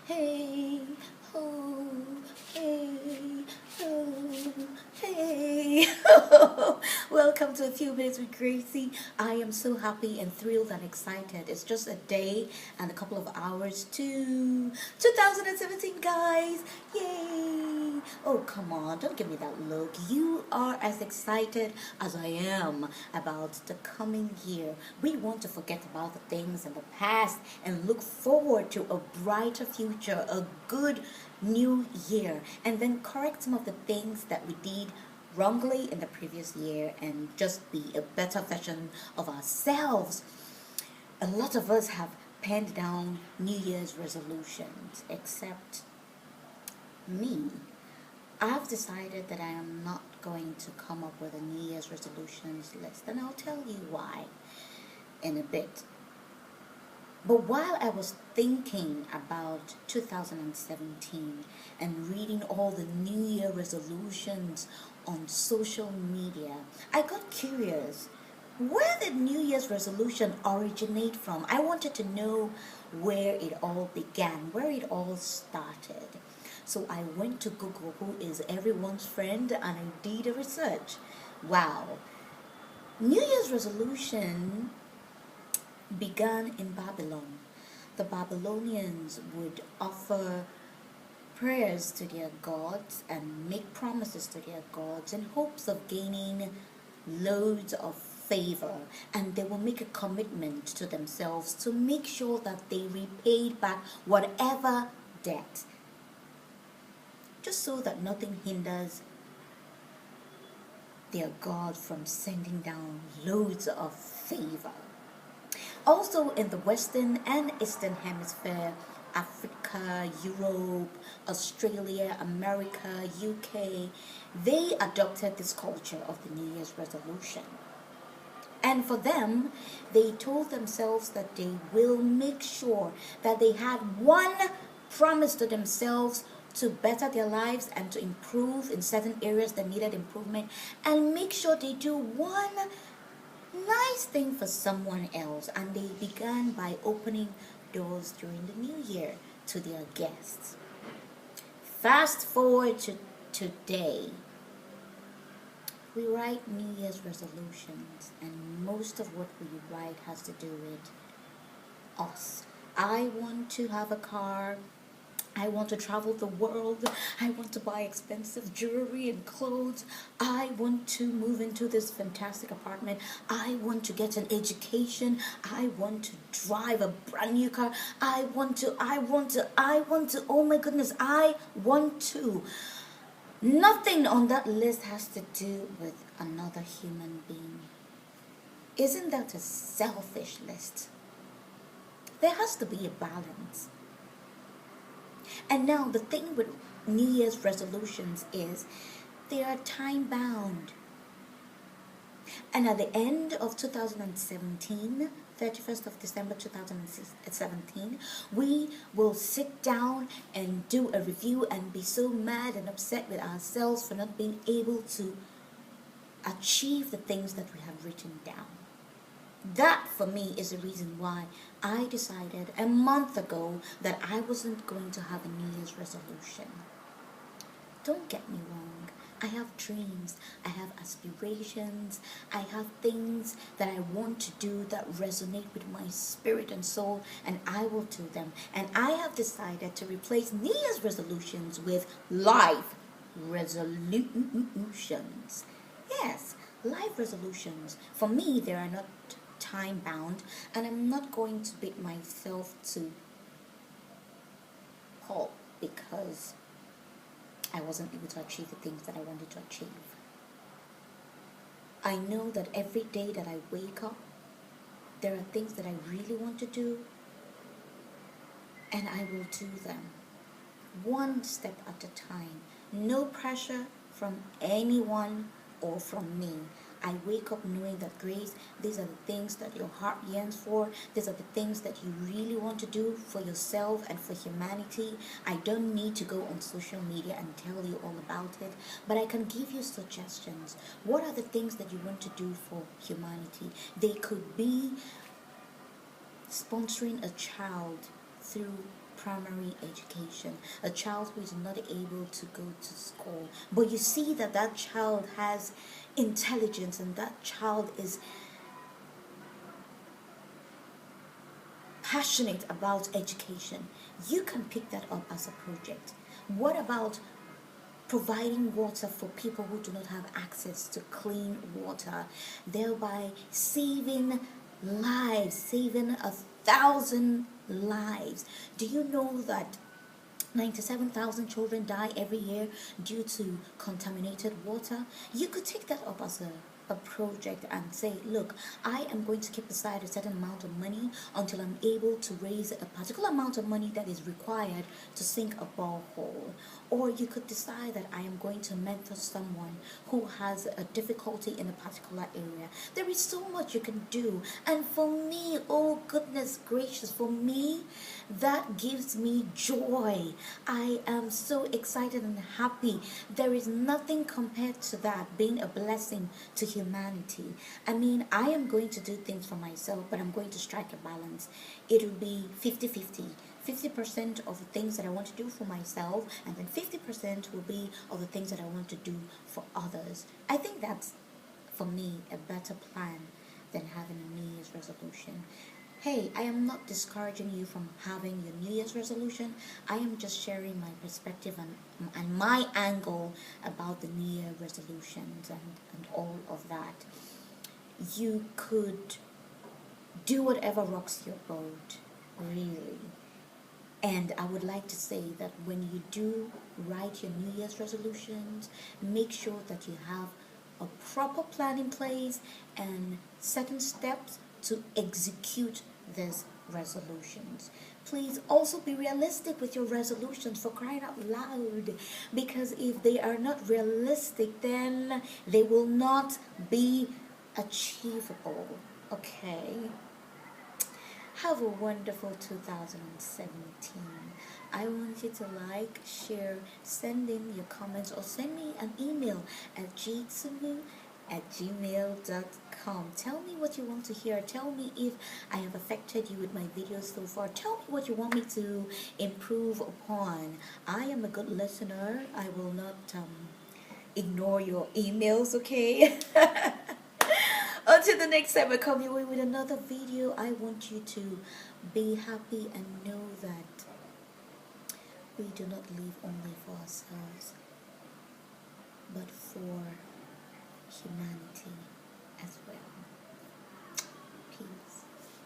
Hey, ho, hey, ho, hey. Welcome to A Few Minutes with Gracie. I am so happy and thrilled and excited. It's just a day and a couple of hours to 2017, guys. Yay! Oh, come on, don't give me that look. You are as excited as I am about the coming year. We want to forget about the things in the past and look forward to a brighter future, a good new year, and then correct some of the things that we did wrongly in the previous year and just be a better version of ourselves. A lot of us have penned down New Year's resolutions, except me. I've decided that I am not going to come up with a New Year's resolutions list, and I'll tell you why in a bit. But while I was thinking about 2017 and reading all the New Year resolutions on social media, I got curious. Where did New Year's resolution originate from? I wanted to know where it all began, where it all started. So I went to Google, who is everyone's friend, and I did a research. Wow. New Year's resolution began in Babylon. The Babylonians would offer prayers to their gods and make promises to their gods in hopes of gaining loads of favor, and they will make a commitment to themselves to make sure that they repaid back whatever debt, just so that nothing hinders their god from sending down loads of favor. Also, in the Western and Eastern Hemisphere, Africa, Europe, Australia, America, UK, they adopted this culture of the New Year's resolution. And for them, they told themselves that they will make sure that they had one promise to themselves to better their lives and to improve in certain areas that needed improvement, and make sure they do one nice thing for someone else. And they began by opening doors during the new year to their guests. Fast forward to today. We write New Year's resolutions, and most of what we write has to do with us. I want to have a car. I want to travel the world. I want to buy expensive jewelry and clothes. I want to move into this fantastic apartment. I want to get an education. I want to drive a brand new car. I want to, oh my goodness, I want to. Nothing on that list has to do with another human being. Isn't that a selfish list? There has to be a balance. And now the thing with New Year's resolutions is they are time bound. And at the end of 2017, 31st of December 2017, we will sit down and do a review and be so mad and upset with ourselves for not being able to achieve the things that we have written down. That, for me, is the reason why I decided a month ago that I wasn't going to have a New Year's resolution. Don't get me wrong. I have dreams. I have aspirations. I have things that I want to do that resonate with my spirit and soul, and I will do them. And I have decided to replace New Year's resolutions with life resolutions. Yes, life resolutions. For me, they are not time bound, and I'm not going to beat myself to pulp because I wasn't able to achieve the things that I wanted to achieve. I know that every day that I wake up, there are things that I really want to do, and I will do them one step at a time. No pressure from anyone or from me. I wake up knowing that, Grace, these are the things that your heart yearns for. These are the things that you really want to do for yourself and for humanity. I don't need to go on social media and tell you all about it, but I can give you suggestions. What are the things that you want to do for humanity? They could be sponsoring a child through primary education, a child who is not able to go to school, but you see that that child has intelligence and that child is passionate about education, you can pick that up as a project. What about providing water for people who do not have access to clean water, thereby saving lives, saving 1,000 lives? Do you know that 97,000 children die every year due to contaminated water? You could take that up as a project and say, look, I am going to keep aside a certain amount of money until I'm able to raise a particular amount of money that is required to sink a borehole. Or you could decide that I am going to mentor someone who has a difficulty in a particular area. There is so much you can do. And for me, oh goodness gracious, for me, that gives me joy. I am so excited and happy. There is nothing compared to that, being a blessing to humanity. I mean, I am going to do things for myself, but I'm going to strike a balance. It will be 50-50. 50% of the things that I want to do for myself, and then 50% will be of the things that I want to do for others. I think that's, for me, a better plan than having a New Year's resolution. Hey, I am not discouraging you from having your New Year's resolution. I am just sharing my perspective and my angle about the New Year resolutions and all of that. You could do whatever rocks your boat, really. And I would like to say that when you do write your New Year's resolutions, make sure that you have a proper plan in place and certain steps to execute these resolutions. Please also be realistic with your resolutions, for crying out loud, because if they are not realistic, then they will not be achievable. Okay? Have a wonderful 2017. I want you to like, share, send in your comments, or send me an email at jitsumu@gmail.com. Tell me what you want to hear. Tell me if I have affected you with my videos so far. Tell me what you want me to improve upon. I am a good listener. I will not ignore your emails, okay? Until the next time I come your way with another video, I want you to be happy and know that we do not live only for ourselves, but for humanity as well.